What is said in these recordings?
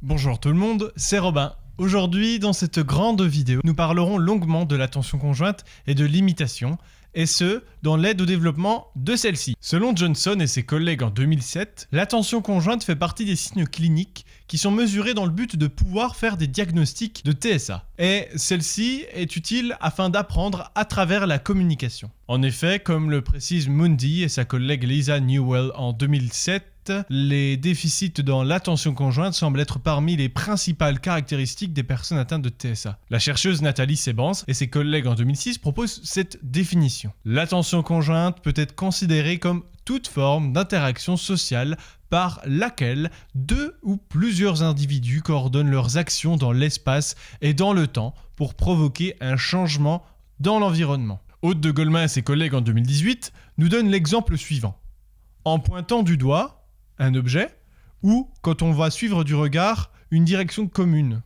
Bonjour tout le monde, c'est Robin. Aujourd'hui, dans cette grande vidéo, nous parlerons longuement de l'attention conjointe et de l'imitation, et ce, dans l'aide au développement de celle-ci. Selon Johnson et ses collègues en 2007, l'attention conjointe fait partie des signes cliniques qui sont mesurés dans le but de pouvoir faire des diagnostics de TSA. Et celle-ci est utile afin d'apprendre à travers la communication. En effet, comme le précise Mundy et sa collègue Lisa Newell en 2007, les déficits dans l'attention conjointe semblent être parmi les principales caractéristiques des personnes atteintes de TSA. La chercheuse Nathalie Sebans et ses collègues en 2006 proposent cette définition. L'attention conjointe peut être considérée comme toute forme d'interaction sociale par laquelle deux ou plusieurs individus coordonnent leurs actions dans l'espace et dans le temps pour provoquer un changement dans l'environnement. Aude de Golemin et ses collègues en 2018 nous donnent l'exemple suivant. En pointant du doigt un objet, ou quand on va suivre du regard une direction commune.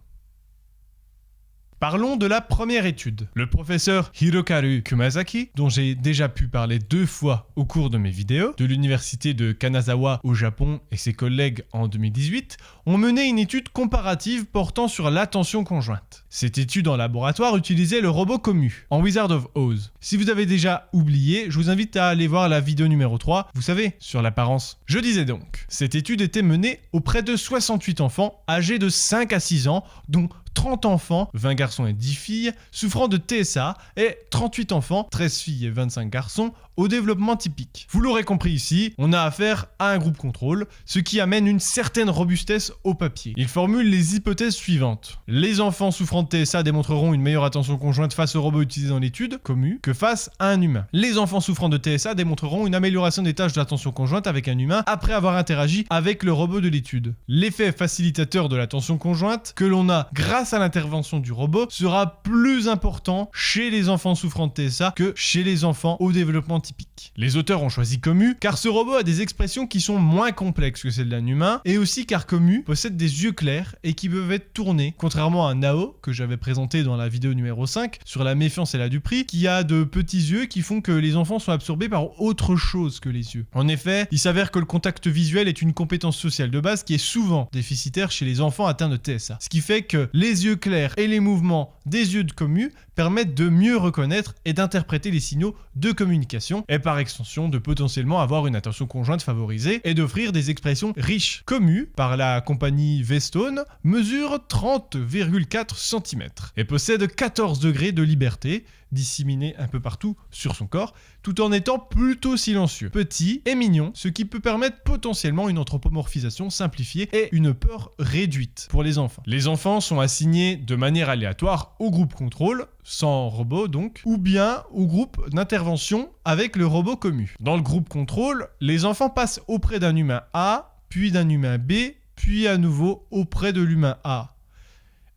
Parlons de la première étude. Le professeur Hirokaru Kumazaki, dont j'ai déjà pu parler 2 fois au cours de mes vidéos, de l'université de Kanazawa au Japon et ses collègues en 2018, ont mené une étude comparative portant sur l'attention conjointe. Cette étude en laboratoire utilisait le robot Komu, en Wizard of Oz. Si vous avez déjà oublié, je vous invite à aller voir la vidéo numéro 3, vous savez, sur l'apparence. Je disais donc, cette étude était menée auprès de 68 enfants âgés de 5 à 6 ans, dont 30 enfants, 20 garçons et 10 filles, souffrant de TSA et 38 enfants, 13 filles et 25 garçons, au développement typique. Vous l'aurez compris ici, on a affaire à un groupe contrôle, ce qui amène une certaine robustesse au papier. Il formule les hypothèses suivantes. Les enfants souffrant de TSA démontreront une meilleure attention conjointe face au robot utilisé dans l'étude, Komu, que face à un humain. Les enfants souffrant de TSA démontreront une amélioration des tâches d'attention conjointe avec un humain après avoir interagi avec le robot de l'étude. L'effet facilitateur de l'attention conjointe que l'on a grâce à l'intervention du robot sera plus important chez les enfants souffrant de TSA que chez les enfants au développement typique. Les auteurs ont choisi Komu car ce robot a des expressions qui sont moins complexes que celles d'un humain et aussi car Komu possède des yeux clairs et qui peuvent être tournés, contrairement à Nao que j'avais présenté dans la vidéo numéro 5 sur la méfiance et la duperie, qui a de petits yeux qui font que les enfants sont absorbés par autre chose que les yeux. En effet, il s'avère que le contact visuel est une compétence sociale de base qui est souvent déficitaire chez les enfants atteints de TSA. Ce qui fait que les yeux clairs et les mouvements des yeux de Komu permettent de mieux reconnaître et d'interpréter les signaux de communication et par extension de potentiellement avoir une attention conjointe favorisée et d'offrir des expressions riches. Komu, par la compagnie Vestone, mesure 30,4 cm et possède 14 degrés de liberté, disséminés un peu partout sur son corps, tout en étant plutôt silencieux, petit et mignon, ce qui peut permettre potentiellement une anthropomorphisation simplifiée et une peur réduite pour les enfants. Les enfants sont assignés de manière aléatoire au groupe contrôle, sans robot donc, ou bien au groupe d'intervention avec le robot Komu. Dans le groupe contrôle, les enfants passent auprès d'un humain A, puis d'un humain B, puis à nouveau auprès de l'humain A.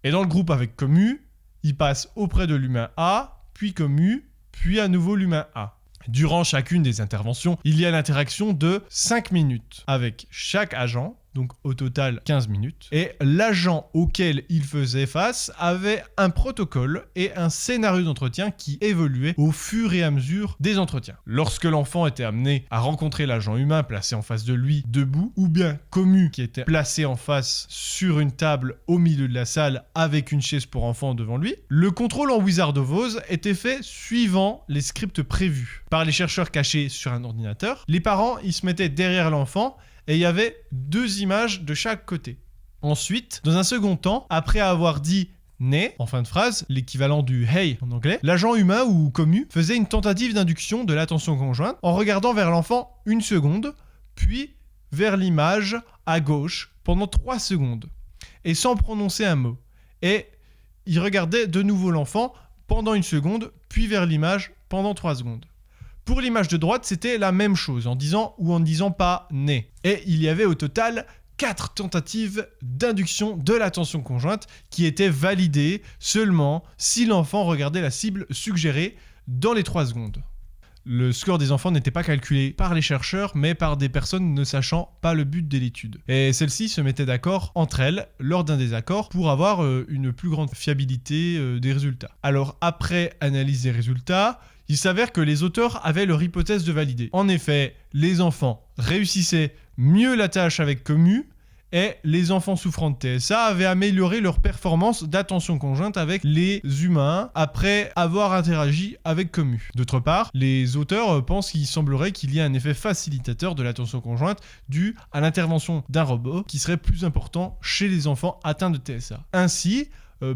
Et dans le groupe avec Komu, ils passent auprès de l'humain A, puis Komu, puis à nouveau l'humain A. Durant chacune des interventions, il y a l'interaction de 5 minutes avec chaque agent, donc au total 15 minutes, et l'agent auquel il faisait face avait un protocole et un scénario d'entretien qui évoluait au fur et à mesure des entretiens. Lorsque l'enfant était amené à rencontrer l'agent humain placé en face de lui debout, ou bien Komu qui était placé en face sur une table au milieu de la salle avec une chaise pour enfants devant lui, le contrôle en Wizard of Oz était fait suivant les scripts prévus par les chercheurs cachés sur un ordinateur. Les parents, ils se mettaient derrière l'enfant et il y avait 2 images de chaque côté. Ensuite, dans un second temps, après avoir dit « né » en fin de phrase, l'équivalent du « hey » en anglais, l'agent humain ou Komu faisait une tentative d'induction de l'attention conjointe en regardant vers l'enfant 1 seconde, puis vers l'image à gauche pendant 3 secondes, et sans prononcer un mot. Et il regardait de nouveau l'enfant pendant 1 seconde, puis vers l'image pendant 3 secondes. Pour l'image de droite, c'était la même chose, en disant ou en ne disant pas « né ». Et il y avait au total 4 tentatives d'induction de l'attention conjointe qui étaient validées seulement si l'enfant regardait la cible suggérée dans les 3 secondes. Le score des enfants n'était pas calculé par les chercheurs, mais par des personnes ne sachant pas le but de l'étude. Et celles-ci se mettaient d'accord entre elles, lors d'un désaccord, pour avoir une plus grande fiabilité des résultats. Alors, après analyse des résultats, il s'avère que les auteurs avaient leur hypothèse de valider. En effet, les enfants réussissaient mieux la tâche avec Komu et les enfants souffrant de TSA avaient amélioré leur performance d'attention conjointe avec les humains après avoir interagi avec Comu. D'autre part, les auteurs pensent qu'il semblerait qu'il y ait un effet facilitateur de l'attention conjointe dû à l'intervention d'un robot qui serait plus important chez les enfants atteints de TSA. Ainsi,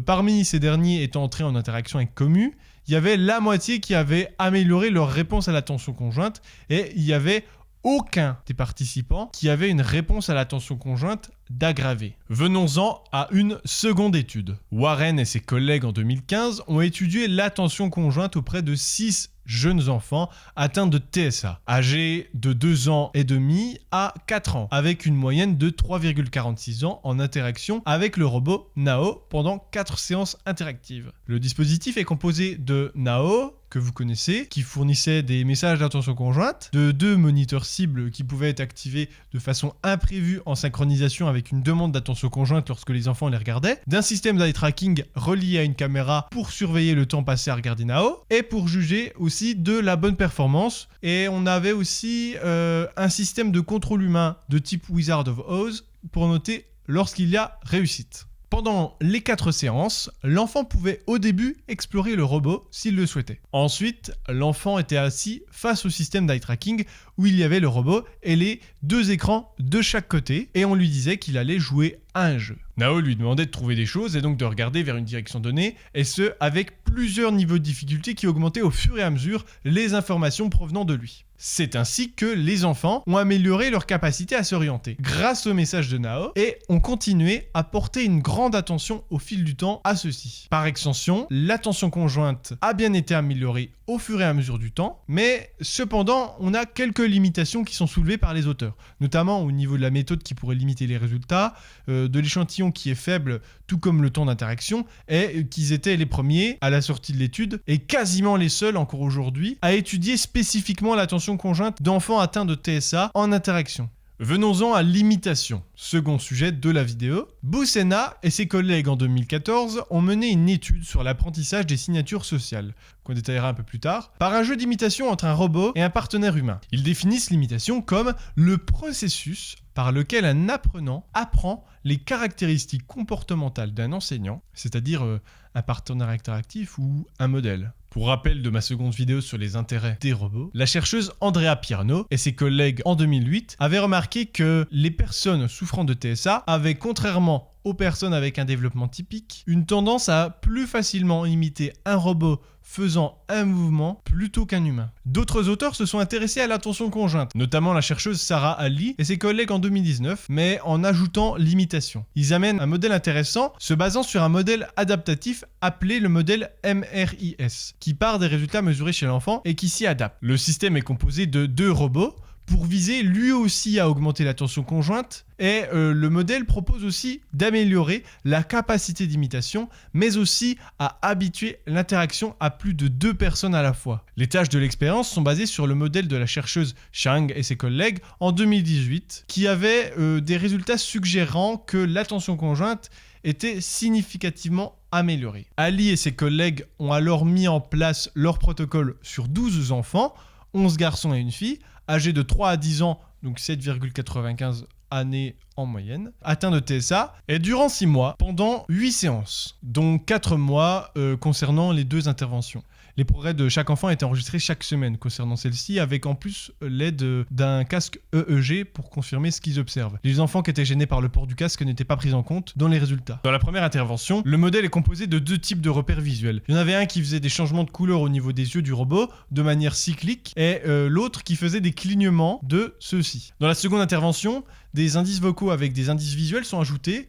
parmi ces derniers étant entrés en interaction avec Comu, il y avait la moitié qui avait amélioré leur réponse à l'attention conjointe et il y avait aucun des participants qui avait une réponse à l'attention conjointe d'aggravé. Venons-en à une seconde étude. Warren et ses collègues en 2015 ont étudié l'attention conjointe auprès de 6 jeunes enfants atteints de TSA, âgés de 2 ans et demi à 4 ans, avec une moyenne de 3,46 ans en interaction avec le robot Nao pendant 4 séances interactives. Le dispositif est composé de Nao, que vous connaissez, qui fournissait des messages d'attention conjointe, de 2 moniteurs cibles qui pouvaient être activés de façon imprévue en synchronisation avec une demande d'attention conjointe lorsque les enfants les regardaient, d'un système d'eye tracking relié à une caméra pour surveiller le temps passé à regarder Nao, et pour juger aussi de la bonne performance. Et on avait aussi un système de contrôle humain de type Wizard of Oz pour noter lorsqu'il y a réussite. Pendant les 4 séances, l'enfant pouvait au début explorer le robot s'il le souhaitait. Ensuite, l'enfant était assis face au système d'eye tracking où il y avait le robot et les 2 écrans de chaque côté et on lui disait qu'il allait jouer à un jeu. Nao lui demandait de trouver des choses et donc de regarder vers une direction donnée, et ce avec plusieurs niveaux de difficulté qui augmentaient au fur et à mesure les informations provenant de lui. C'est ainsi que les enfants ont amélioré leur capacité à s'orienter grâce au message de Nao et ont continué à porter une grande attention au fil du temps à ceux-ci. Par extension, l'attention conjointe a bien été améliorée au fur et à mesure du temps, mais cependant, on a quelques limitations qui sont soulevées par les auteurs, notamment au niveau de la méthode qui pourrait limiter les résultats, de l'échantillon qui est faible, tout comme le temps d'interaction, et qu'ils étaient les premiers à la sortie de l'étude, et quasiment les seuls encore aujourd'hui, à étudier spécifiquement l'attention conjointe d'enfants atteints de TSA en interaction. Venons-en à l'imitation, second sujet de la vidéo. Boussena et ses collègues en 2014 ont mené une étude sur l'apprentissage des signatures sociales, qu'on détaillera un peu plus tard, par un jeu d'imitation entre un robot et un partenaire humain. Ils définissent l'imitation comme le processus par lequel un apprenant apprend les caractéristiques comportementales d'un enseignant, c'est-à-dire un partenaire interactif ou un modèle. Pour rappel de ma seconde vidéo sur les intérêts des robots, la chercheuse Andrea Pierno et ses collègues en 2008 avaient remarqué que les personnes souffrant de TSA avaient, contrairement aux personnes avec un développement typique, une tendance à plus facilement imiter un robot faisant un mouvement plutôt qu'un humain. D'autres auteurs se sont intéressés à l'attention conjointe, notamment la chercheuse Sarah Ali et ses collègues en 2019, mais en ajoutant l'imitation. Ils amènent un modèle intéressant se basant sur un modèle adaptatif appelé le modèle MRIS, qui part des résultats mesurés chez l'enfant et qui s'y adapte. Le système est composé de 2 robots, pour viser lui aussi à augmenter l'attention conjointe, et le modèle propose aussi d'améliorer la capacité d'imitation, mais aussi à habituer l'interaction à plus de 2 personnes à la fois. Les tâches de l'expérience sont basées sur le modèle de la chercheuse Chang et ses collègues en 2018, qui avait des résultats suggérant que l'attention conjointe était significativement améliorée. Ali et ses collègues ont alors mis en place leur protocole sur 12 enfants, 11 garçons et une fille, âgés de 3 à 10 ans, donc 7,95 années en moyenne, atteints de TSA, et durant 6 mois, pendant 8 séances, dont 4 mois concernant les 2 interventions. Les progrès de chaque enfant étaient enregistrés chaque semaine concernant celle-ci, avec en plus l'aide d'un casque EEG pour confirmer ce qu'ils observent. Les enfants qui étaient gênés par le port du casque n'étaient pas pris en compte dans les résultats. Dans la première intervention, le modèle est composé de 2 types de repères visuels. Il y en avait un qui faisait des changements de couleur au niveau des yeux du robot de manière cyclique, et l'autre qui faisait des clignements de ceux-ci. Dans la seconde intervention, des indices vocaux avec des indices visuels sont ajoutés,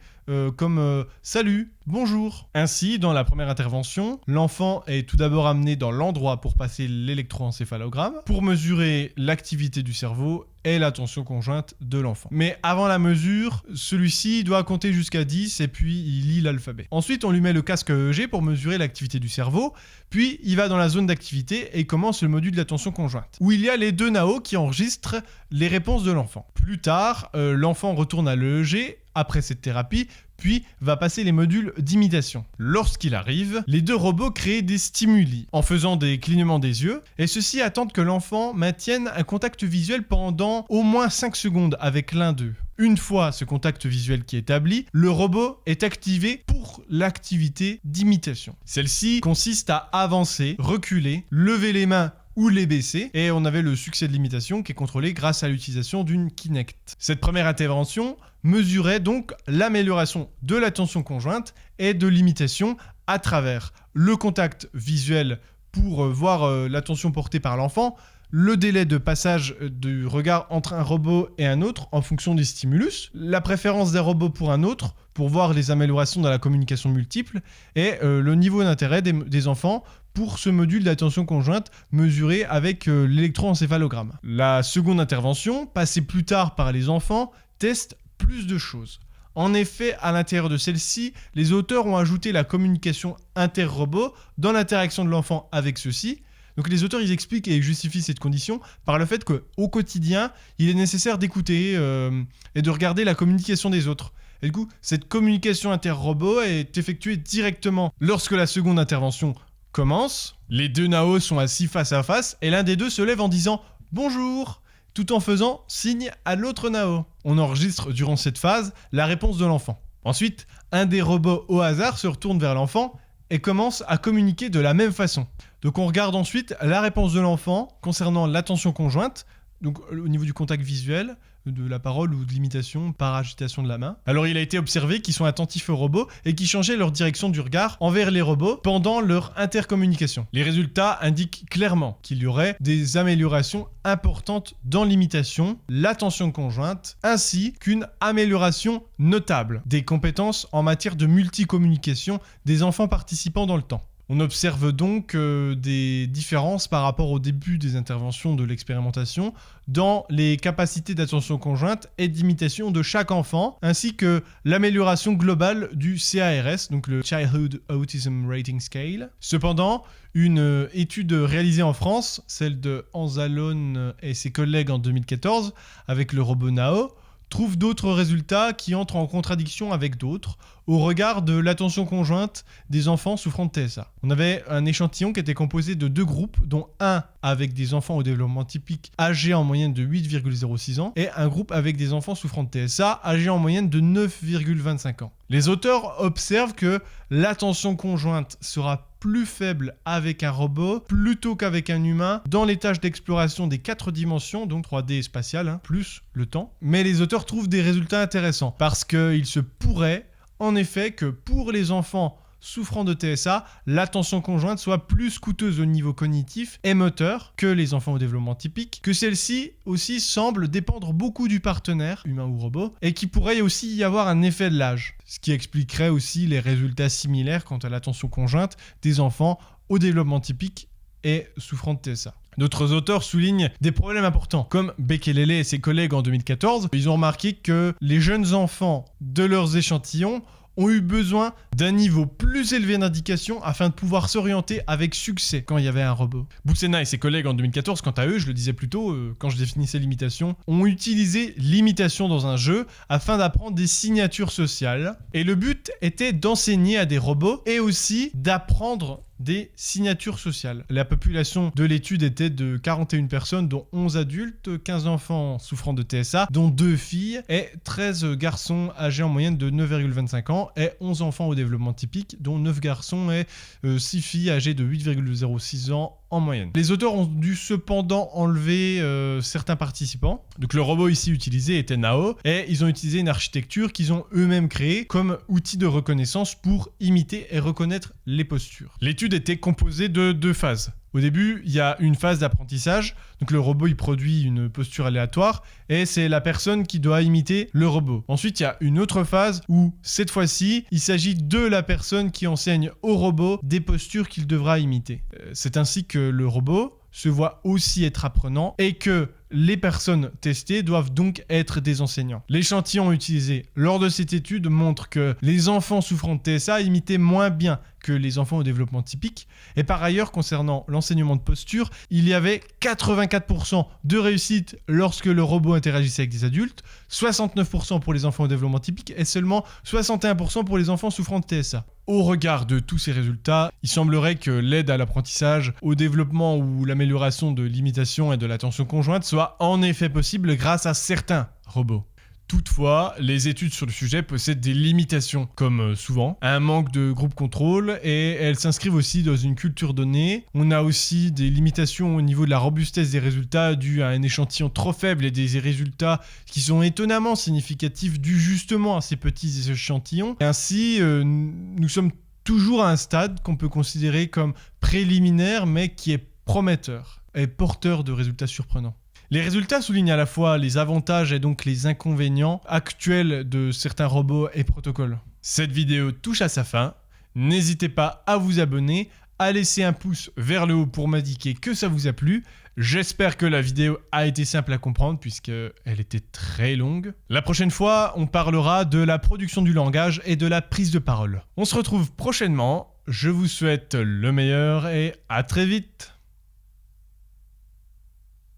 comme salut, bonjour. Ainsi, dans la première intervention, l'enfant est tout d'abord amené dans l'endroit pour passer l'électroencéphalogramme, pour mesurer l'activité du cerveau et l'attention conjointe de l'enfant. Mais avant la mesure, celui-ci doit compter jusqu'à 10 et puis il lit l'alphabet. Ensuite, on lui met le casque EEG pour mesurer l'activité du cerveau, puis il va dans la zone d'activité et commence le module d'attention conjointe, où il y a les 2 Nao qui enregistrent les réponses de l'enfant. Plus tard, l'enfant retourne à l'EEG après cette thérapie, puis va passer les modules d'imitation. Lorsqu'il arrive, les deux robots créent des stimuli en faisant des clignements des yeux, et ceux-ci attendent que l'enfant maintienne un contact visuel pendant au moins 5 secondes avec l'un d'eux. Une fois ce contact visuel qui est établi, le robot est activé pour l'activité d'imitation. Celle-ci consiste à avancer, reculer, lever les mains ou les baisser, et on avait le succès de l'imitation qui est contrôlé grâce à l'utilisation d'une Kinect. Cette première intervention mesurait donc l'amélioration de l'attention conjointe et de l'imitation à travers le contact visuel pour voir l'attention portée par l'enfant, le délai de passage du regard entre un robot et un autre en fonction des stimulus, la préférence d'un robot pour un autre pour voir les améliorations dans la communication multiple et le niveau d'intérêt des enfants pour ce module d'attention conjointe mesuré avec l'électroencéphalogramme. La seconde intervention, passée plus tard par les enfants, teste plus de choses. En effet, à l'intérieur de celle-ci, les auteurs ont ajouté la communication inter-robot dans l'interaction de l'enfant avec ceux-ci. Donc les auteurs, ils expliquent et justifient cette condition par le fait qu'au quotidien, il est nécessaire d'écouter et de regarder la communication des autres. Et du coup, cette communication inter-robot est effectuée directement lorsque la seconde intervention commence. Les deux Nao sont assis face à face et l'un des deux se lève en disant « Bonjour !» tout en faisant signe à l'autre Nao. On enregistre durant cette phase la réponse de l'enfant. Ensuite, un des robots au hasard se retourne vers l'enfant et commence à communiquer de la même façon. Donc on regarde ensuite la réponse de l'enfant concernant l'attention conjointe, donc au niveau du contact visuel, de la parole ou de l'imitation par agitation de la main. Alors il a été observé qu'ils sont attentifs aux robots et qu'ils changeaient leur direction du regard envers les robots pendant leur intercommunication. Les résultats indiquent clairement qu'il y aurait des améliorations importantes dans l'imitation, l'attention conjointe, ainsi qu'une amélioration notable des compétences en matière de multicommunication des enfants participants dans le temps. On observe donc des différences par rapport au début des interventions de l'expérimentation dans les capacités d'attention conjointe et d'imitation de chaque enfant, ainsi que l'amélioration globale du CARS, donc le Childhood Autism Rating Scale. Cependant, une étude réalisée en France, celle de Anzalone et ses collègues en 2014, avec le robot Nao, trouve d'autres résultats qui entrent en contradiction avec d'autres au regard de l'attention conjointe des enfants souffrant de TSA. On avait un échantillon qui était composé de 2 groupes, dont un avec des enfants au développement typique âgés en moyenne de 8,06 ans et un groupe avec des enfants souffrant de TSA âgés en moyenne de 9,25 ans. Les auteurs observent que l'attention conjointe sera plus faible avec un robot plutôt qu'avec un humain dans les tâches d'exploration des 4 dimensions, donc 3D et spatial, plus le temps. Mais les auteurs trouvent des résultats intéressants parce qu'il se pourrait en effet que pour les enfants souffrant de TSA, l'attention conjointe soit plus coûteuse au niveau cognitif et moteur que les enfants au développement typique, que celle-ci aussi semble dépendre beaucoup du partenaire, humain ou robot, et qu'il pourrait aussi y avoir un effet de l'âge, ce qui expliquerait aussi les résultats similaires quant à l'attention conjointe des enfants au développement typique et souffrant de TSA. D'autres auteurs soulignent des problèmes importants, comme Bekelele et ses collègues en 2014. Ils ont remarqué que les jeunes enfants de leurs échantillons ont eu besoin d'un niveau plus élevé d'indication afin de pouvoir s'orienter avec succès quand il y avait un robot. Boussena et ses collègues en 2014, quant à eux, je le disais plus tôt quand je définissais l'imitation, ont utilisé l'imitation dans un jeu afin d'apprendre des signatures sociales. Et le but était d'enseigner à des robots et aussi d'apprendre des signatures sociales. La population de l'étude était de 41 personnes, dont 11 adultes, 15 enfants souffrant de TSA, dont 2 filles, et 13 garçons âgés en moyenne de 9,25 ans, et 11 enfants au développement typique, dont 9 garçons et 6 filles âgées de 8,06 ans en moyenne. Les auteurs ont dû cependant enlever certains participants. Donc le robot ici utilisé était Nao, et ils ont utilisé une architecture qu'ils ont eux-mêmes créée comme outil de reconnaissance pour imiter et reconnaître les postures. L'étude était composée de 2 phases. Au début, il y a une phase d'apprentissage, donc le robot il produit une posture aléatoire et c'est la personne qui doit imiter le robot. Ensuite, il y a une autre phase où, cette fois-ci, il s'agit de la personne qui enseigne au robot des postures qu'il devra imiter. C'est ainsi que le robot se voit aussi être apprenant et que les personnes testées doivent donc être des enseignants. L'échantillon utilisé lors de cette étude montre que les enfants souffrant de TSA imitaient moins bien que les enfants au développement typique. Et par ailleurs, concernant l'enseignement de posture, il y avait 84% de réussite lorsque le robot interagissait avec des adultes, 69% pour les enfants au développement typique et seulement 61% pour les enfants souffrant de TSA. Au regard de tous ces résultats, il semblerait que l'aide à l'apprentissage, au développement ou l'amélioration de l'imitation et de l'attention conjointe soit en effet possible grâce à certains robots. Toutefois, les études sur le sujet possèdent des limitations, comme souvent, un manque de groupe contrôle, et elles s'inscrivent aussi dans une culture donnée. On a aussi des limitations au niveau de la robustesse des résultats dus à un échantillon trop faible et des résultats qui sont étonnamment significatifs dus justement à ces petits échantillons. Et ainsi, nous sommes toujours à un stade qu'on peut considérer comme préliminaire, mais qui est prometteur et porteur de résultats surprenants. Les résultats soulignent à la fois les avantages et donc les inconvénients actuels de certains robots et protocoles. Cette vidéo touche à sa fin. N'hésitez pas à vous abonner, à laisser un pouce vers le haut pour m'indiquer que ça vous a plu. J'espère que la vidéo a été simple à comprendre puisqu'elle était très longue. La prochaine fois, on parlera de la production du langage et de la prise de parole. On se retrouve prochainement. Je vous souhaite le meilleur et à très vite.